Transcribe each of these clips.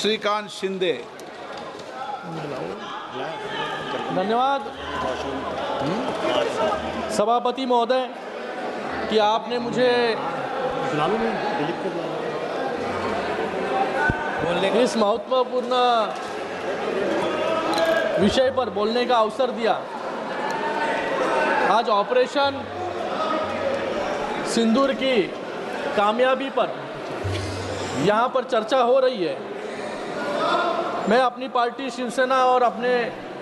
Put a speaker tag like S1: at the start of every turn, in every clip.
S1: श्रीकांत शिंदे।
S2: धन्यवाद सभापति महोदय कि आपने मुझे इस महत्वपूर्ण विषय पर बोलने का अवसर दिया। आज ऑपरेशन सिंदूर की कामयाबी पर यहाँ पर चर्चा हो रही है। मैं अपनी पार्टी शिवसेना और अपने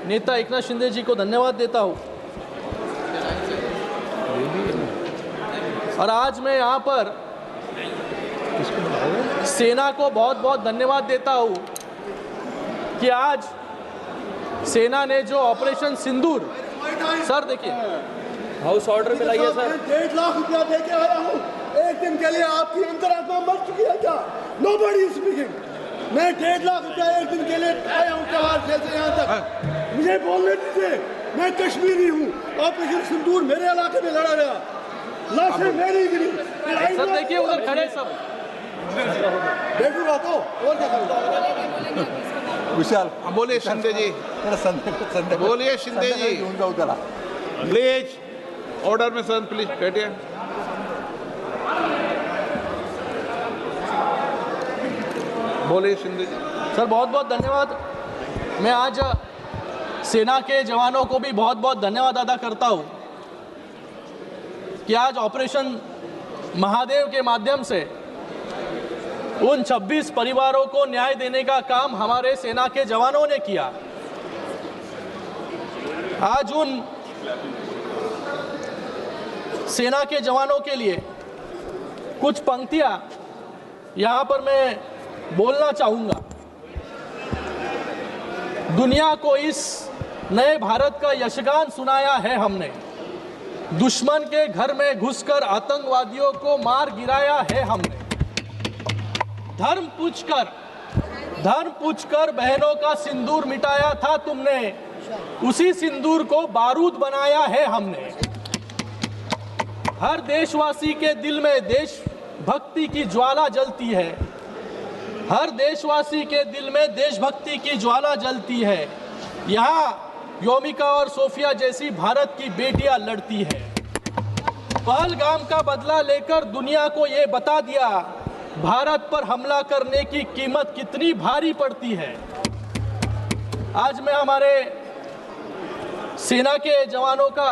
S2: नेता एकनाथ शिंदे जी को धन्यवाद देता हूँ। और आज मैं यहाँ पर सेना को बहुत बहुत धन्यवाद देता हूँ कि आज सेना ने जो ऑपरेशन सिंदूर, सर देखिए हाउस ऑर्डर में लाइए सर।
S3: 1.5 लाख रुपया दे के आया हूँ। एक दिन के लिए आपकी अंतरात्मा मर चुकी है क्या? Nobody is speaking. मैं 1.5 लाख रुपया एक दिन के लिए आया हूँ जवाहर जेल से यहाँ तक। मुझे बोलने दीजिए, मैं कश्मीरी हूँ। ऑपरेशन सिंदूर मेरे इलाके में लड़ा गया, लाशें मेरी गिरी।
S2: सर देखिए उधर खड़े सब
S3: देखूंगा तो और क्या करूँगा?
S1: विशाल बोलिए शिंदे जी, बोलिए शिंदे जी प्लीज। ऑर्डर में सर प्लीज बैठिए। बोलिए शिंदे जी।
S2: सर बहुत बहुत धन्यवाद। मैं आज सेना के जवानों को भी बहुत बहुत धन्यवाद अदा करता हूँ कि आज ऑपरेशन महादेव के माध्यम से उन 26 परिवारों को न्याय देने का काम हमारे सेना के जवानों ने किया। आज उन सेना के जवानों के लिए कुछ पंक्तियां यहाँ पर मैं बोलना चाहूँगा। दुनिया को इस नए भारत का यशगान सुनाया है हमने। दुश्मन के घर में घुसकर आतंकवादियों को मार गिराया है हमने। धर्म पूछकर बहनों का सिंदूर मिटाया था तुमने। उसी सिंदूर को बारूद बनाया है हमने। हर देशवासी के दिल में देशभक्ति की ज्वाला जलती है। हर देशवासी के दिल में देशभक्ति की ज्वाला जलती है। यहाँ योमिका और सोफिया जैसी भारत की बेटियां लड़ती है। पहलगाम का बदला लेकर दुनिया को ये बता दिया, भारत पर हमला करने की कीमत कितनी भारी पड़ती है। आज मैं हमारे सेना के जवानों का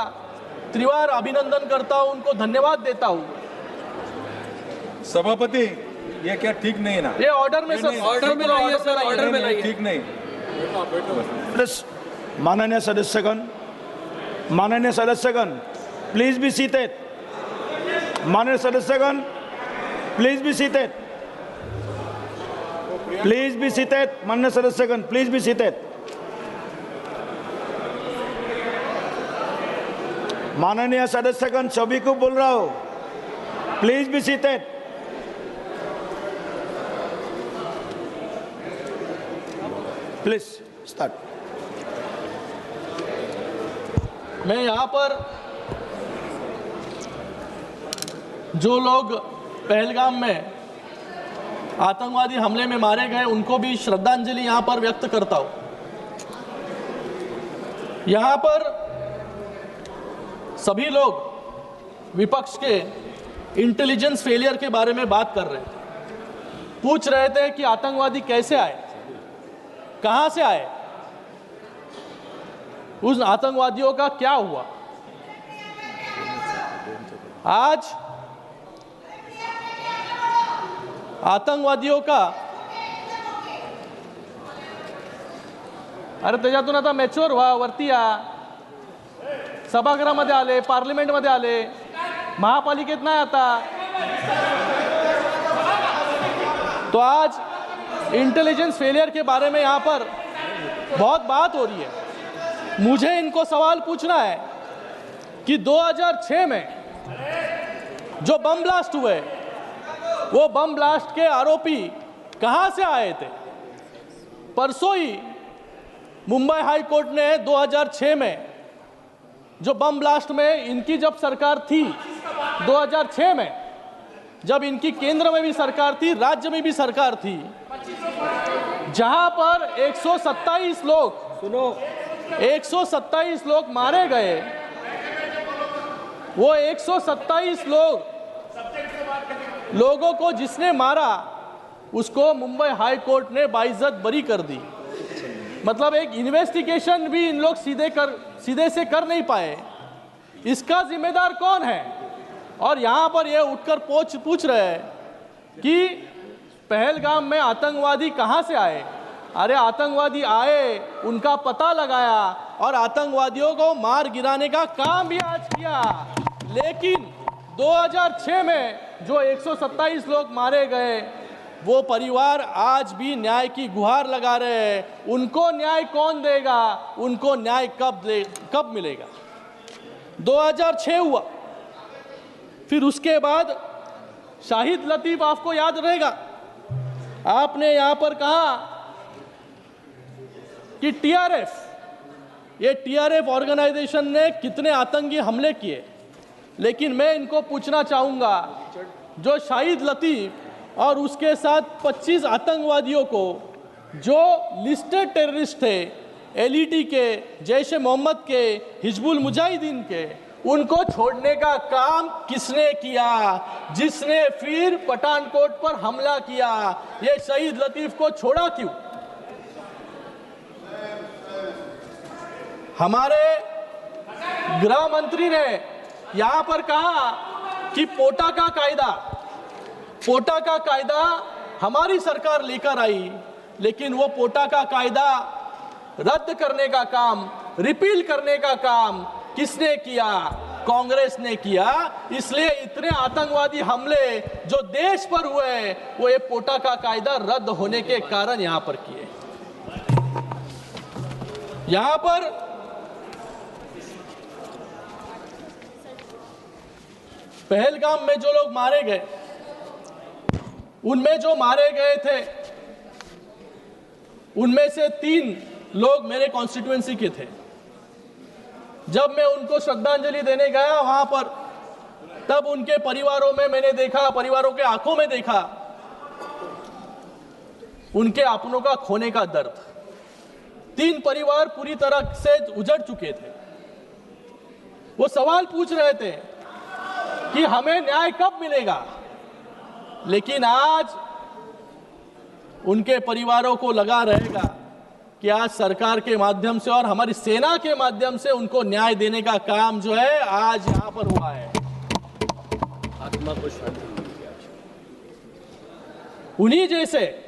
S2: त्रिवार अभिनंदन करता हूं, उनको धन्यवाद देता हूं।
S4: सभापति ये क्या ठीक नहीं ना?
S2: ये ऑर्डर में सर, ऑर्डर में लाइए सर, ऑर्डर में लाइए।
S4: ठीक नहीं।
S3: माननीय सदस्यगण प्लीज बी सीटेड। माननीय सदस्यगण please be seated. Please be seated. माननीय सदस्यगण प्लीज बी सीटेड। माननीय सदस्यगण सभी को बोल रहा हूं, please be seated. Please start.
S2: मैं यहाँ पर जो लोग पहलगाम में आतंकवादी हमले में मारे गए उनको भी श्रद्धांजलि यहाँ पर व्यक्त करता हूँ। यहाँ पर सभी लोग विपक्ष के इंटेलिजेंस फेलियर के बारे में बात कर रहे थे। पूछ रहे थे कि आतंकवादी कैसे आए, कहां से आए, उस आतंकवादियों का क्या हुआ। आज आतंकवादियों का अरे त्याच्यातून आता मॅच्युअर व्हा, वरती या, सभागृहामध्ये आले, पार्लिमेंटमध्ये आले, महापालिकेत नाही आता। तो आज इंटेलिजेंस फेलियर के बारे में यहाँ पर बहुत बात हो रही है। मुझे इनको सवाल पूछना है कि 2006 में जो बम ब्लास्ट हुए, वो बम ब्लास्ट के आरोपी कहां से आए थे। परसों ही मुंबई हाई कोर्ट ने 2006 में जो बम ब्लास्ट में इनकी जब सरकार थी, 2006 में जब इनकी केंद्र में भी सरकार थी, राज्य में भी सरकार थी, जहां पर 127 लोग मारे गए, वो 127 लोगों को जिसने मारा उसको मुंबई हाई कोर्ट ने बाइज्जत बरी कर दी। मतलब एक इन्वेस्टिगेशन भी इन लोग सीधे से कर नहीं पाए। इसका जिम्मेदार कौन है? और यहां पर ये उठकर पूछ रहे हैं कि पहलगाम में आतंकवादी कहां से आए। अरे आतंकवादी आए, उनका पता लगाया और आतंकवादियों को मार गिराने का काम भी आज किया। लेकिन 2006 में जो 127 लोग मारे गए, वो परिवार आज भी न्याय की गुहार लगा रहे हैं। उनको न्याय कौन देगा? उनको न्याय कब मिलेगा? 2006 हुआ, फिर उसके बाद शाहिद लतीफ, आपको याद रहेगा, आपने यहां पर कहा कि टीआरएफ ऑर्गेनाइजेशन ने कितने आतंकी हमले किए। लेकिन मैं इनको पूछना चाहूंगा, जो शाहिद लतीफ और उसके साथ 25 आतंकवादियों को जो लिस्टेड टेररिस्ट थे, एलईटी के, जैश ए मोहम्मद के, हिजबुल मुजाहिदीन के, उनको छोड़ने का काम किसने किया? जिसने फिर पठानकोट पर हमला किया। ये शहीद लतीफ को छोड़ा क्यों? हमारे गृह मंत्री ने यहां पर कहा कि पोटा का कायदा हमारी सरकार लेकर आई, लेकिन वो पोटा का कायदा रद्द करने का काम, रिपील करने का काम किसने किया? कांग्रेस ने किया। इसलिए इतने आतंकवादी हमले जो देश पर हुए, वो ये पोटा का कायदा रद्द होने के कारण यहां पर किए। यहां पर पहलगाम में जो लोग मारे गए, उनमें जो मारे गए थे, उनमें से 3 लोग मेरे कॉन्स्टिट्यूएंसी के थे। जब मैं उनको श्रद्धांजलि देने गया वहां पर, तब उनके परिवारों में मैंने देखा, परिवारों के आंखों में देखा उनके अपनों का खोने का दर्द। 3 परिवार पूरी तरह से उजड़ चुके थे। वो सवाल पूछ रहे थे कि हमें न्याय कब मिलेगा। लेकिन आज उनके परिवारों को लगा रहेगा कि आज सरकार के माध्यम से और हमारी सेना के माध्यम से उनको न्याय देने का काम जो है आज यहां पर हुआ है। आत्मा को शांति मिली आज। उन्हीं जैसे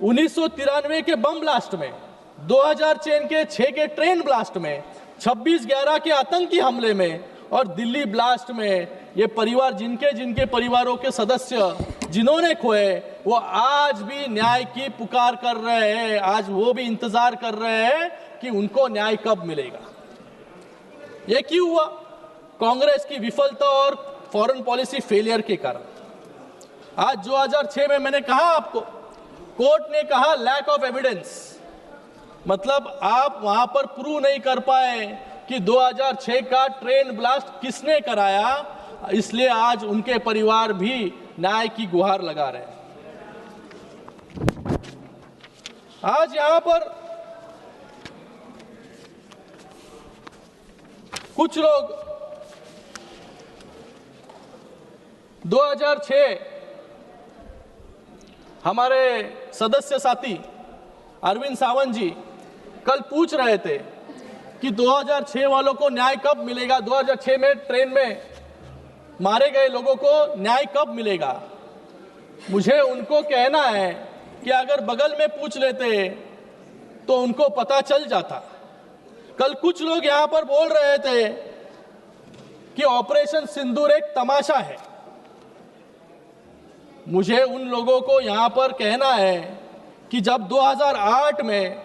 S2: 1993 के बम ब्लास्ट में, 2006 के ट्रेन ब्लास्ट में, 26/11 के आतंकी हमले में और दिल्ली ब्लास्ट में, ये परिवार जिनके परिवारों के सदस्य जिन्होंने खोए, वो आज भी न्याय की पुकार कर रहे हैं। आज वो भी इंतजार कर रहे हैं कि उनको न्याय कब मिलेगा। ये क्यों हुआ? कांग्रेस की विफलता और फॉरेन पॉलिसी फेलियर के कारण। आज 2006 में मैंने कहा आपको, कोर्ट ने कहा लैक ऑफ एविडेंस, मतलब आप वहां पर प्रूव नहीं कर पाए कि 2006 का ट्रेन ब्लास्ट किसने कराया। इसलिए आज उनके परिवार भी न्याय की गुहार लगा रहे हैं। आज यहां पर कुछ लोग 2006 हमारे सदस्य साथी अरविंद सावंत जी कल पूछ रहे थे कि 2006 वालों को न्याय कब मिलेगा, 2006 में ट्रेन में मारे गए लोगों को न्याय कब मिलेगा। मुझे उनको कहना है कि अगर बगल में पूछ लेते तो उनको पता चल जाता। कल कुछ लोग यहां पर बोल रहे थे कि ऑपरेशन सिंदूर एक तमाशा है। मुझे उन लोगों को यहां पर कहना है कि जब 2008 में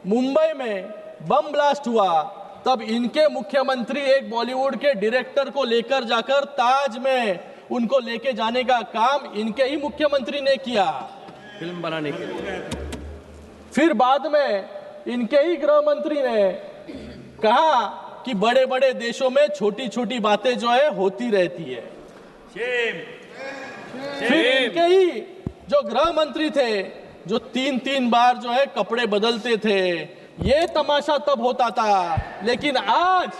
S2: मुंबई में बम ब्लास्ट हुआ, तब इनके मुख्यमंत्री एक बॉलीवुड के डायरेक्टर को लेकर जाकर ताज में उनको लेके जाने का काम इनके ही मुख्यमंत्री ने किया, फिल्म बनाने के लिए। फिर बाद में इनके ही गृह मंत्री ने कहा कि बड़े बड़े देशों में छोटी छोटी बातें जो है होती रहती है। फिर इनके ही जो गृह मंत्री थे जो 3-3 बार जो है कपड़े बदलते थे, ये तमाशा तब होता था। लेकिन आज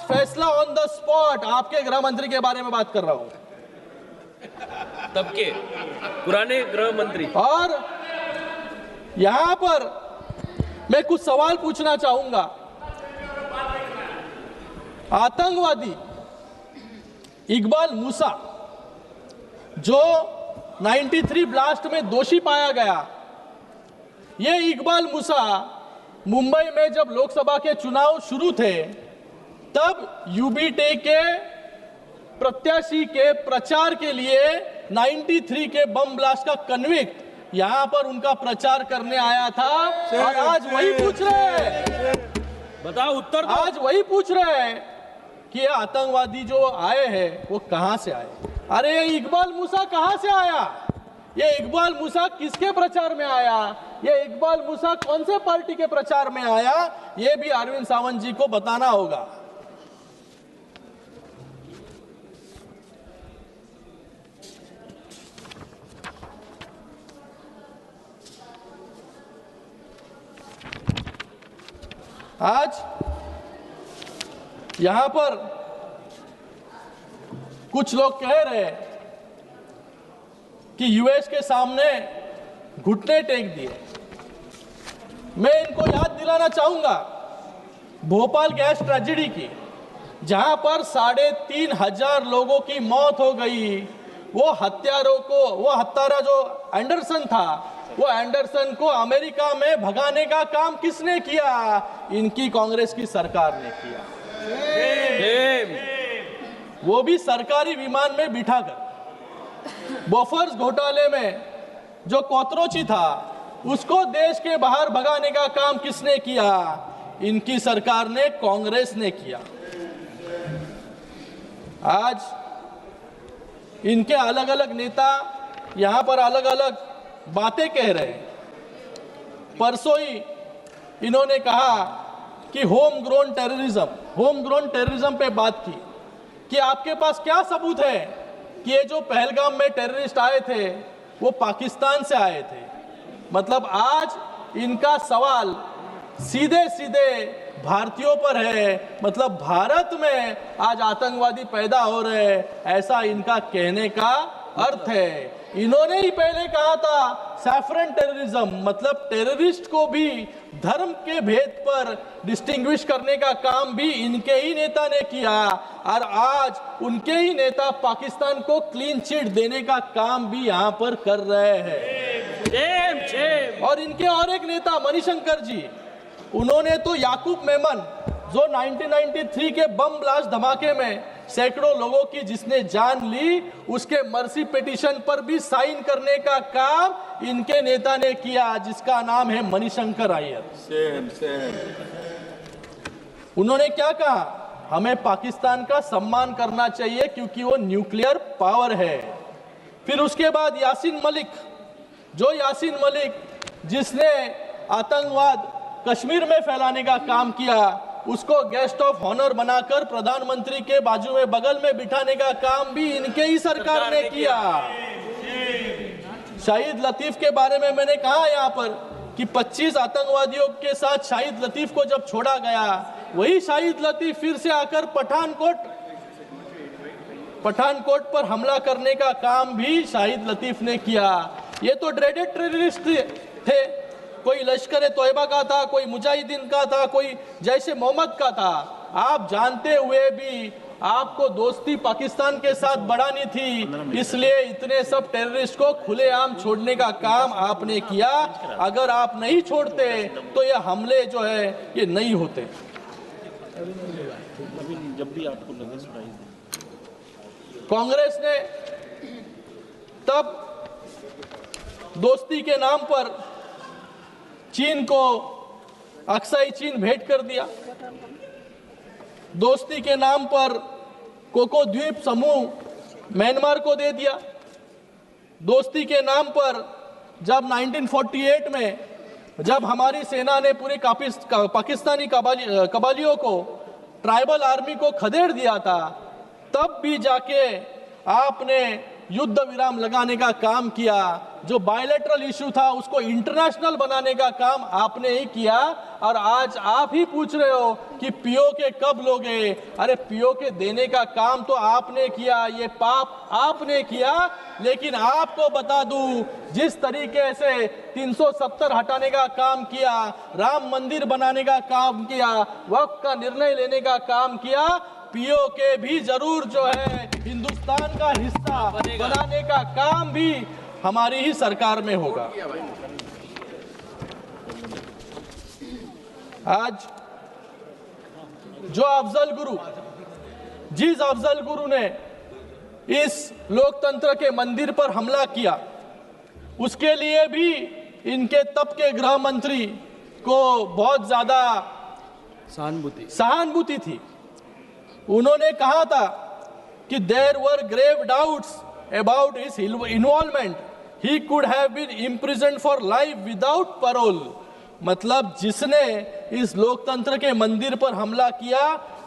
S2: फैसला ऑन द स्पॉट। आपके गृह मंत्री के बारे में बात कर रहा हूं,
S5: तब के पुराने गृह मंत्री।
S2: और यहां पर मैं कुछ सवाल पूछना चाहूंगा। आतंकवादी इकबाल मूसा जो 93 ब्लास्ट में दोषी पाया गया, ये इकबाल मूसा मुंबई में जब लोकसभा के चुनाव शुरू थे तब यूबीटे के प्रत्याशी के प्रचार के लिए 93 के बम ब्लास्ट का कन्विक्ट यहां पर उनका प्रचार करने आया था। और आज वही पूछ रहे हैं,
S5: बताओ उत्तर दो।
S2: आज वही पूछ रहे हैं कि ये आतंकवादी जो आए हैं वो कहां से आए। अरे ये इकबाल मूसा कहां से आया? ये इकबाल मूसा किसके प्रचार में आया? ये इकबाल मूसा कौन से पार्टी के प्रचार में आया? ये भी अरविंद सावंत जी को बताना होगा। आज यहां पर कुछ लोग कह रहे हैं कि यूएस के सामने घुटने टेक दिए। मैं इनको याद दिलाना चाहूंगा भोपाल गैस ट्रेजेडी की, जहां पर 3,500 लोगों की मौत हो गई। वो हत्यारा जो एंडरसन था, वो एंडरसन को अमेरिका में भगाने का काम किसने किया? इनकी कांग्रेस की सरकार ने किया। वो भी सरकारी विमान में बिठाकर। बोफर्स घोटाले में जो कोतरोची था उसको देश के बाहर भगाने का काम किसने किया? इनकी सरकार ने, कांग्रेस ने किया। आज इनके अलग अलग नेता यहां पर अलग अलग बातें कह रहे हैं। परसों ही इन्होंने कहा कि होम ग्रोन टेररिज्म पे बात की कि आपके पास क्या सबूत है कि ये जो पहलगाम में टेररिस्ट आए थे वो पाकिस्तान से आए थे। मतलब आज इनका सवाल सीधे सीधे भारतीयों पर है। मतलब भारत में आज आतंकवादी पैदा हो रहे हैं, ऐसा इनका कहने का अर्थ है। इन्होंने ही पहले कहा था सैफरन टेररिज्म, मतलब टेररिस्ट को भी धर्म के भेद पर डिस्टिंग्विश करने का काम भी इनके ही नेता ने किया। और आज उनके ही नेता पाकिस्तान को क्लीन चिट देने का काम भी यहां पर कर रहे हैं। और इनके और एक नेता मणिशंकर जी, उन्होंने तो याकूब मेमन जो 1993 के बम ब्लास्ट धमाके में सैकड़ों लोगों की जिसने जान ली, उसके मर्सी पिटीशन पर भी साइन करने का काम इनके नेता ने किया, जिसका नाम है मणिशंकर अय्यर। उन्होंने क्या कहा? हमें पाकिस्तान का सम्मान करना चाहिए क्योंकि वो न्यूक्लियर पावर है। फिर उसके बाद यासीन मलिक जिसने आतंकवाद कश्मीर में फैलाने का काम किया, उसको गेस्ट ऑफ ऑनर बनाकर प्रधानमंत्री के बाजू में बगल में बिठाने का काम भी इनके ही सरकार ने किया। शाहिद लतीफ के बारे में मैंने कहा यहाँ पर कि 25 आतंकवादियों के साथ शाहिद लतीफ को जब छोड़ा गया, वही शाहिद लतीफ फिर से आकर पठानकोट पर हमला करने का काम भी शाहिद लतीफ ने किया। ये तो ड्रेडेड टेररिस्ट थे, कोई लश्कर तोयबा का था, कोई मुजाहिदीन का था, कोई जैशे मोहम्मद का था। आप जानते हुए भी आपको दोस्ती पाकिस्तान के साथ बढ़ानी थी, इसलिए इतने सब टेररिस्ट को खुलेआम छोड़ने का काम आपने किया। अगर आप नहीं छोड़ते तो ये हमले जो है ये नहीं होते।
S5: जब भी आपको लगे सुनाइए।
S2: कांग्रेस ने तब दोस्ती के नाम पर चीन को अक्साई चीन भेंट कर दिया। दोस्ती के नाम पर कोको द्वीप समूह म्यांमार को दे दिया। दोस्ती के नाम पर जब 1948 में जब हमारी सेना ने पूरे पाकिस्तानी कबालियों को, ट्राइबल आर्मी को खदेड़ दिया था, तब भी जाके आपने युद्ध विराम लगाने का काम किया, जो बायलैटरल इशू था उसको इंटरनेशनल बनाने का काम आपने ही किया। और आज आप ही पूछ रहे हो कि पीओके कब लोगे। अरे पीओके देने का काम तो आपने किया, ये पाप आपने किया। लेकिन आपको बता दूं, जिस तरीके से 370 हटाने का काम किया, राम मंदिर बनाने का काम किया, वक्फ का निर्णय लेने का काम किया, पीओके भी जरूर जो है हिंदुस्तान का हिस्सा बनाने का काम भी हमारी ही सरकार में होगा। आज जो अफजल गुरु, जिस अफजल गुरु ने इस लोकतंत्र के मंदिर पर हमला किया, उसके लिए भी इनके तब के गृह मंत्री को बहुत ज्यादा सहानुभूति थी। उन्होंने कहा था कि there were grave doubts about his involvement, he could have been imprisoned for life without parole. मतलब जिसने इस लोकतंत्र के मंदिर पर हमला किया,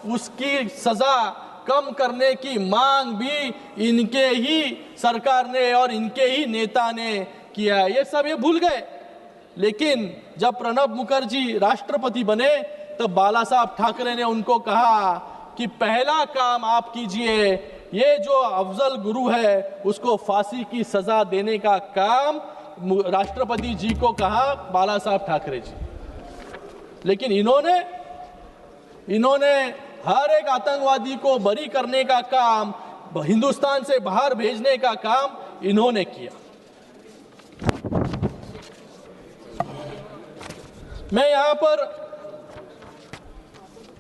S2: उसकी सजा कम करने की मांग भी इनके ही सरकार ने और इनके ही नेता ने किया। ये सब ये भूल गए। लेकिन जब प्रणब मुखर्जी राष्ट्रपति बने, तब बाला साहब ठाकरे ने उनको कहा कि पहला काम आप कीजिए, ये जो अफजल गुरु है उसको फांसी की सजा देने का काम राष्ट्रपति जी को कहा बाला साहब ठाकरे जी। लेकिन इन्होंने हर एक आतंकवादी को बरी करने का काम, हिंदुस्तान से बाहर भेजने का काम इन्होंने किया। मैं यहां पर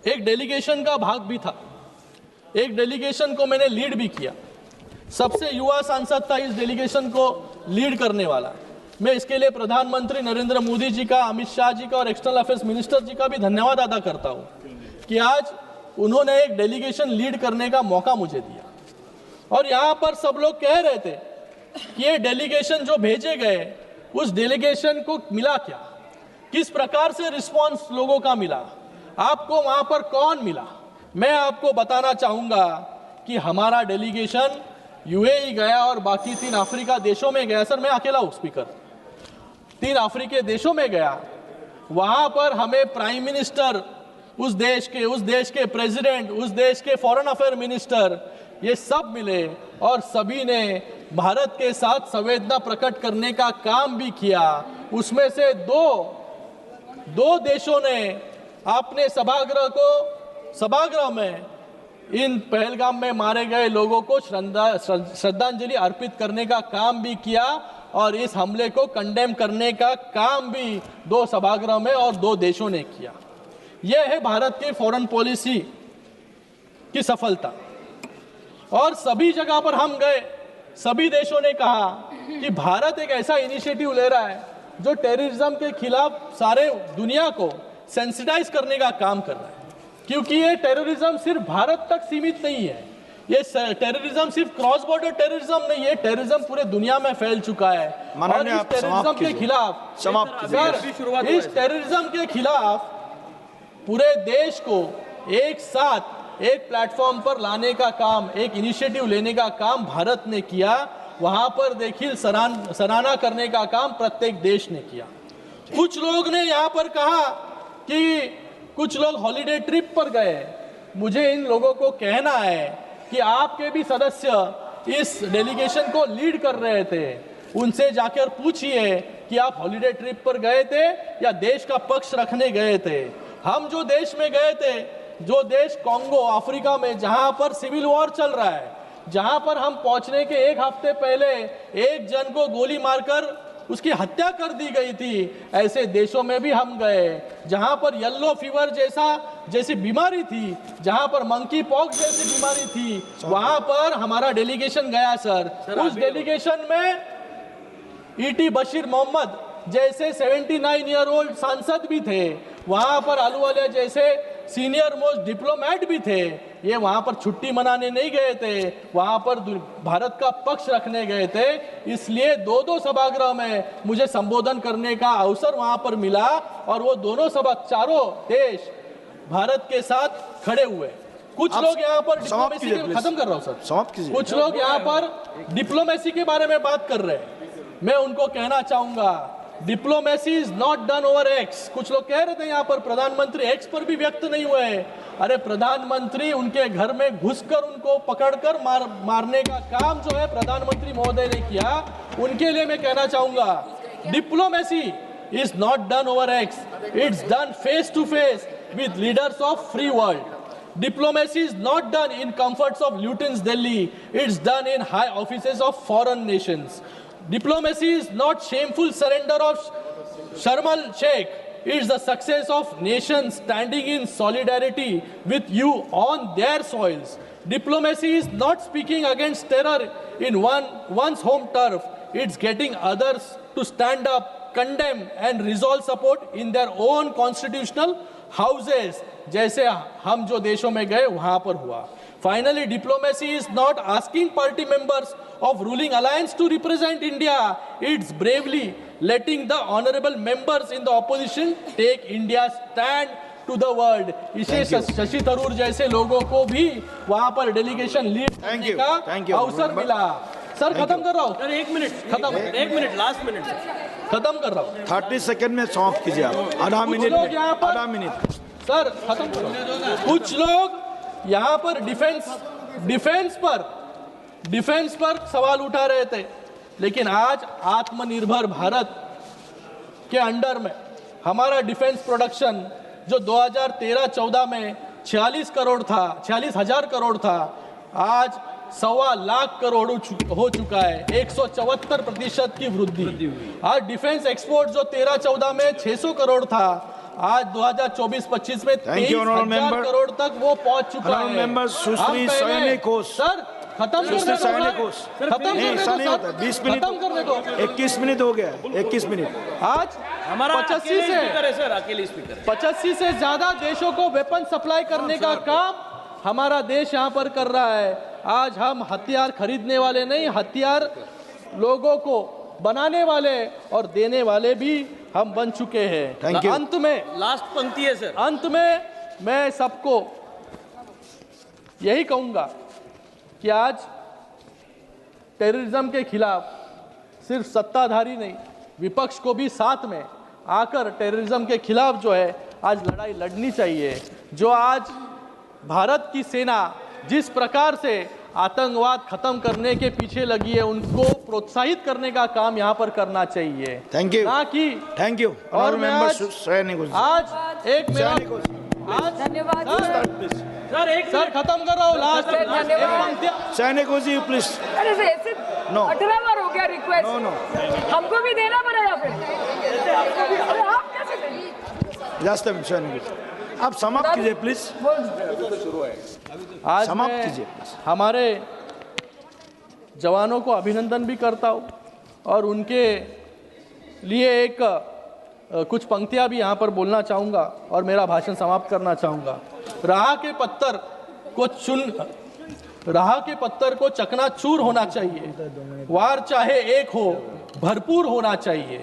S2: एक डेलीगेशन का भाग भी था, एक डेलीगेशन को मैंने लीड भी किया। सबसे युवा सांसद था इस डेलीगेशन को लीड करने वाला। मैं इसके लिए प्रधानमंत्री नरेंद्र मोदी जी का, अमित शाह जी का और एक्सटर्नल अफेयर्स मिनिस्टर जी का भी धन्यवाद अदा करता हूं कि आज उन्होंने एक डेलीगेशन लीड करने का मौका मुझे दिया। और यहां पर सब लोग कह रहे थे कि ये डेलीगेशन जो भेजे गए, उस डेलीगेशन को मिला क्या, किस प्रकार से रिस्पॉन्स लोगों का मिला, आपको वहां पर कौन मिला। मैं आपको बताना चाहूंगा कि हमारा डेलीगेशन यूएई गया और बाकी 3 अफ्रीका देशों में गया। सर मैं अकेला हूं स्पीकर, 3 अफ्रीकी देशों में गया। वहां पर हमें प्राइम मिनिस्टर उस देश के प्रेसिडेंट, उस देश के फॉरेन अफेयर मिनिस्टर, ये सब मिले और सभी ने भारत के साथ संवेदना प्रकट करने का काम भी किया। उसमें से दो देशों ने अपने सभागृह में इन पहलगाम में मारे गए लोगों को श्रद्धांजलि अर्पित करने का काम भी किया और इस हमले को कंडेम करने का काम भी 2 सभागृह में और 2 देशों ने किया। यह है भारत की फॉरेन पॉलिसी की सफलता। और सभी जगह पर हम गए, सभी देशों ने कहा कि भारत एक ऐसा इनिशिएटिव ले रहा है जो टेररिज्म के खिलाफ सारे दुनिया को सेंसिटाइज करने का काम कर रहा है। क्योंकि ये टेररिज्म सिर्फ भारत तक सीमित नहीं है, ये टेररिज्म सिर्फ क्रॉस बॉर्डर टेररिज्म नहीं है, टेररिज्म पूरे दुनिया में फैल चुका है। और इस टेररिज्म के खिलाफ इस टेररिज्म के खिलाफ पूरे देश को एक साथ एक प्लेटफॉर्म पर लाने का काम, एक इनिशिएटिव लेने का काम भारत ने किया। वहां पर देखिए सराहना करने का काम प्रत्येक देश ने किया। कुछ लोग ने यहाँ पर कहा कि कुछ लोग हॉलिडे ट्रिप पर गए। मुझे इन लोगों को कहना है कि आपके भी सदस्य इस डेलीगेशन को लीड कर रहे थे, उनसे जाकर पूछिए कि आप हॉलिडे ट्रिप पर गए थे या देश का पक्ष रखने गए थे। हम जो देश में गए थे, जो देश कॉन्गो अफ्रीका में, जहां पर सिविल वॉर चल रहा है, जहां पर हम पहुंचने के 1 हफ्ते पहले एक जन को गोली मारकर उसकी हत्या कर दी गई थी, ऐसे देशों में भी हम गए जहां पर येलो फीवर जैसी बीमारी थी, जहां पर मंकी पॉक्स जैसी बीमारी थी, वहां पर हमारा डेलीगेशन गया। सर उस डेलीगेशन में ईटी बशीर मोहम्मद जैसे 79 ईयर ओल्ड सांसद भी थे, वहां पर अहलुवालिया जैसे सीनियर मोस्ट डिप्लोमेट भी थे। ये वहां पर छुट्टी मनाने नहीं गए थे, वहां पर भारत का पक्ष रखने गए थे। इसलिए 2 सभागृह में मुझे संबोधन करने का अवसर वहां पर मिला और वो दोनों सभा, चारों देश भारत के साथ खड़े हुए। कुछ
S6: आप
S2: लोग यहाँ पर
S6: समाप्त
S2: डिप्लोमेसी
S6: कीजिए,
S2: के
S6: please।
S2: खत्म कर रहा हूँ सर,
S6: समाप्त कीजिए।
S2: कुछ लोग यहाँ पर डिप्लोमेसी के बारे में बात कर रहे हैं। मैं उनको कहना चाहूंगा, diplomacy is not done over x. कुछ लोग कह रहे थे यहाँ पर प्रधानमंत्री एक्स पर भी व्यक्त नहीं हुए हैं। अरे प्रधानमंत्री उनके घर में घुसकर उनको पकड़कर मारने का काम जो है प्रधानमंत्री महोदय ने किया, उनके लिए मैं कहना चाहूंगा, diplomacy is not done over X, it's done face to face with leaders of free world. Diplomacy is not done in comforts of Luton's Delhi. It's done in high offices of foreign nations. Diplomacy is not shameful surrender of Sharm el-Sheikh. It's the success of nations standing in solidarity with you on their soils. Diplomacy is not speaking against terror in one's home turf. It's getting others to stand up, condemn and resolve support in their own constitutional houses, जैसे हम जो देशों में गए वहां पर हुआ। Finally, diplomacy is not asking party members of ruling alliance to represent India. It's bravely letting the honorable members in the opposition take India's stand to the world. इसे शशि थरूर जैसे लोगों को भी वहां पर डेलीगेशन लीड करने का अवसर मिला। सर खत्म कर रहा हूँ
S5: सर, एक मिनट,
S2: खत्म,
S5: एक मिनट, लास्ट मिनट सर।
S2: खत्म कर रहा हूँ।
S6: 30 सेकंड में समाप्त कीजिए आप। आधा
S2: कुछ
S6: मिनट
S2: लोग
S6: में,
S2: यहाँ पर-
S6: आधा मिनट।
S2: सर खत्म करो। कुछ लोग यहाँ पर डिफेंस पर सवाल उठा रहे थे, लेकिन आज आत्मनिर्भर भारत के अंडर में हमारा डिफेंस प्रोडक्शन जो 2013-14 में 46,000 करोड़ था, आज 1.25 लाख करोड़ हो चुका है। 174% की वृद्धि। आज डिफेंस एक्सपोर्ट जो 13-14 में 600 करोड़ था, आज 2024-25 में 23,000 करोड़ तक वो पहुंच चुका है।
S6: मेंबर सुश्री सैनी घोष,
S2: सर खत्म
S6: सुश्री सैनी घोष,
S2: खत्म
S6: नहीं, ऐसा नहीं होता। 20 मिनट,
S2: खत्म करने दो।
S6: 21 मिनट हो गया, 21 मिनट।
S2: आज
S5: हमारा
S2: 85 से
S5: स्पीकर है सर, अकेले स्पीकर है।
S2: 85 से ज्यादा देशों को वेपन सप्लाई करने का काम हमारा देश यहाँ पर कर रहा है। आज हम हथियार खरीदने वाले नहीं, हथियार लोगों को बनाने वाले और देने वाले भी हम बन चुके हैं।
S6: Thank you.
S2: अंत में
S5: लास्ट पंक्ति है सर।
S2: अंत में मैं सबको यही कहूंगा कि आज टेररिज्म के खिलाफ सिर्फ सत्ताधारी नहीं, विपक्ष को भी साथ में आकर टेररिज्म के खिलाफ जो है आज लड़ाई लड़नी चाहिए। जो आज भारत की सेना जिस प्रकार से आतंकवाद खत्म करने के पीछे लगी है, उनको प्रोत्साहित करने का काम यहाँ पर करना चाहिए।
S6: थैंक यू,
S2: ना कि
S6: थैंक यू।
S2: और मैं आज एक मेरा आज
S7: धन्यवाद
S5: सर, एक
S2: सर खत्म कर रहा हूँ लास्ट
S7: धन्यवाद।
S6: सैनिक जी प्लीज।
S7: अरे ऐसे 18 बार हो गया रिक्वेस्ट।
S6: नो
S7: हमको भी देना पड़ेगा फिर। अरे आप कैसे देंगे?
S6: लास्ट टाइम सैनिक, आप समाप्त कीजिए प्लीज।
S2: आज
S6: समाप्त
S2: मैं
S6: कीजिए।
S2: हमारे जवानों को अभिनंदन भी करता हूँ और उनके लिए एक कुछ पंक्तियाँ भी यहाँ पर बोलना चाहूँगा और मेरा भाषण समाप्त करना चाहूँगा। राह के पत्थर को चकनाचूर होना चाहिए, वार चाहे एक हो भरपूर होना चाहिए।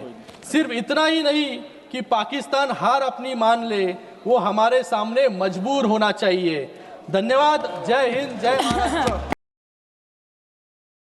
S2: सिर्फ इतना ही नहीं कि पाकिस्तान हार अपनी मान ले, वो हमारे सामने मजबूर होना चाहिए। धन्यवाद। जय हिंद, जय महाराष्ट्र।